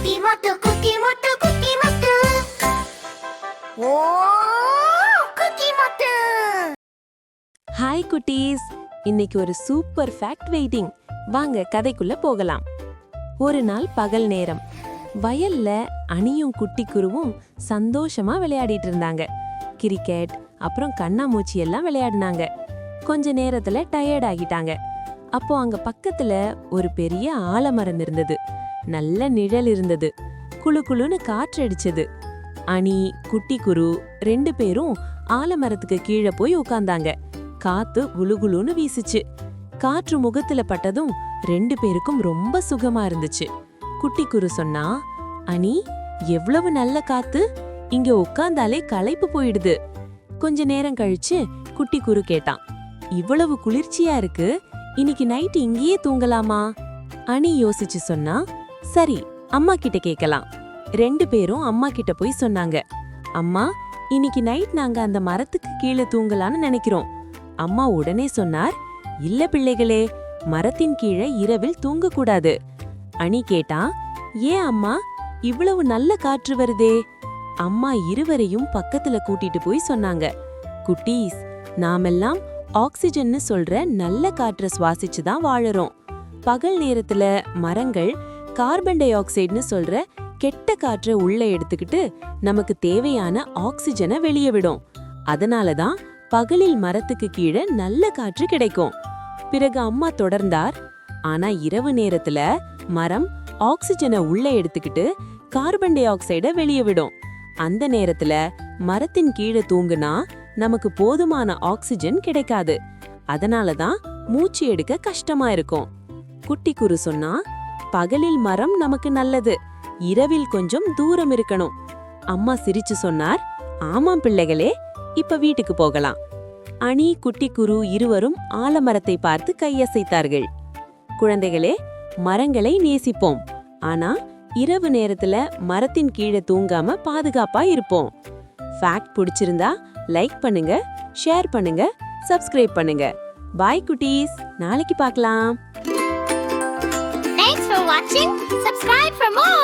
Hi குட்டீஸ், இன்னைக்கு ஒரு சூப்பர் ஃபேக்ட் வெயிட்டிங். வாங்க கதைக்குள்ள போகலாம். ஒரு நாள் பகல் நேரம், வயல்ல அணியும் குட்டி குருவும் சந்தோஷமா விளையாடிட்டு இருந்தாங்க. கிரிக்கெட் அப்புறம் கண்ணாமூச்சி எல்லாம் விளையாடினாங்க. கொஞ்ச நேரத்துல டயர்ட் ஆகிட்டாங்க. அப்போ அங்க பக்கத்துல ஒரு பெரிய ஆலமரம் இருந்தது. நல்ல நிழல் இருந்தது. குளு குளுன்னு காற்றடிச்சது. அணி குட்டி குரு 2 பேரும் ஆலமரத்துக்கு கீழே போய் உட்கார்ந்தாங்க. காத்து குளுகுளுன்னு வீசுச்சு. காற்று முகத்துல பட்டதும் 2 பேருக்கும் ரொம்ப சுகமா இருந்துச்சு. குட்டி குரு சொன்னா, அணி, எவ்வளவு நல்ல காத்து, இங்க உட்கார்ந்தாலே களைப்பு போயிடுது. கொஞ்ச நேரம் கழிச்சு குட்டி குரு கேட்டான், இவ்வளவு குளிர்ச்சியா இருக்கு, இன்னைக்கு நைட் இங்கேயே தூங்கலாமா? அணி யோசிச்சு சொன்னா, சரி, அம்மா கிட்ட கேட்கலாம். 2 பேரும் அம்மா கிட்ட போய் சொன்னாங்க, அம்மா, இன்னைக்கு நைட் நாங்க அந்த மரத்துக்கு கீழே தூங்கலான்னு நினைக்கிறோம். அம்மா உடனே சொன்னார், இல்ல பிள்ளைகளே, மரத்தின் கீழே இரவில் தூங்கக்கூடாது. அணி கேட்டா, ஏன் அம்மா, இவ்வளவு நல்ல காற்று வருதே? அம்மா இருவரையும் பக்கத்துல கூட்டிட்டு போய் சொன்னாங்க, குட்டீஸ், நாமெல்லாம் ஆக்சிஜன்னு சொல்ற நல்ல காற்றை சுவாசிச்சுதான் வாழறோம். பகல் நேரத்துல மரங்கள் கார்பன் டை ஆக்சைடுன்னு சொல்ற கெட்ட காற்றை உள்ள எடுத்துக்கிட்டு நமக்கு தேவையான ஆக்சிஜனை வெளியே விடும். அதனாலதான் பகலில் மரத்துக்கு கீழே நல்ல காற்று கிடைக்கும். பிறகு அம்மா தொடர்ந்தார், ஆனா இரவு நேரத்துல மரம் ஆக்சிஜனை உள்ள எடுத்துக்கிட்டு கார்பன் டை ஆக்சைடை வெளியே விடும். அந்த நேரத்துல மரத்தின் கீழே தூங்குனா நமக்கு போதுமான ஆக்சிஜன் கிடைக்காது. அதனாலதான் மூச்சு எடுக்க கஷ்டமா இருக்கும். குட்டி குரு சொன்னா, பகலில் மரம் நமக்கு நல்லது, இரவில் கொஞ்சம் தூரம் இருக்கணும். அம்மா சிரிச்சு சொன்னார், ஆமாம் பிள்ளைகளே, இப்ப வீட்டுக்கு போகலாம். அணி குட்டி குரு இருவரும் ஆலமரத்தை பார்த்து கையசைத்தார்கள். குழந்தைகளே, மரங்களை நேசிப்போம், ஆனா இரவு நேரத்துல மரத்தின் கீழே தூங்காம பாதுகாப்பா இருப்போம். ஃபேக்ட் பிடிச்சிருந்தா லைக் பண்ணுங்க, ஷேர் பண்ணுங்க, சப்ஸ்கிரைப் பண்ணுங்க. பாய் குட்டீஸ், நாளைக்கு பார்க்கலாம். Thanks for watching. Subscribe for more.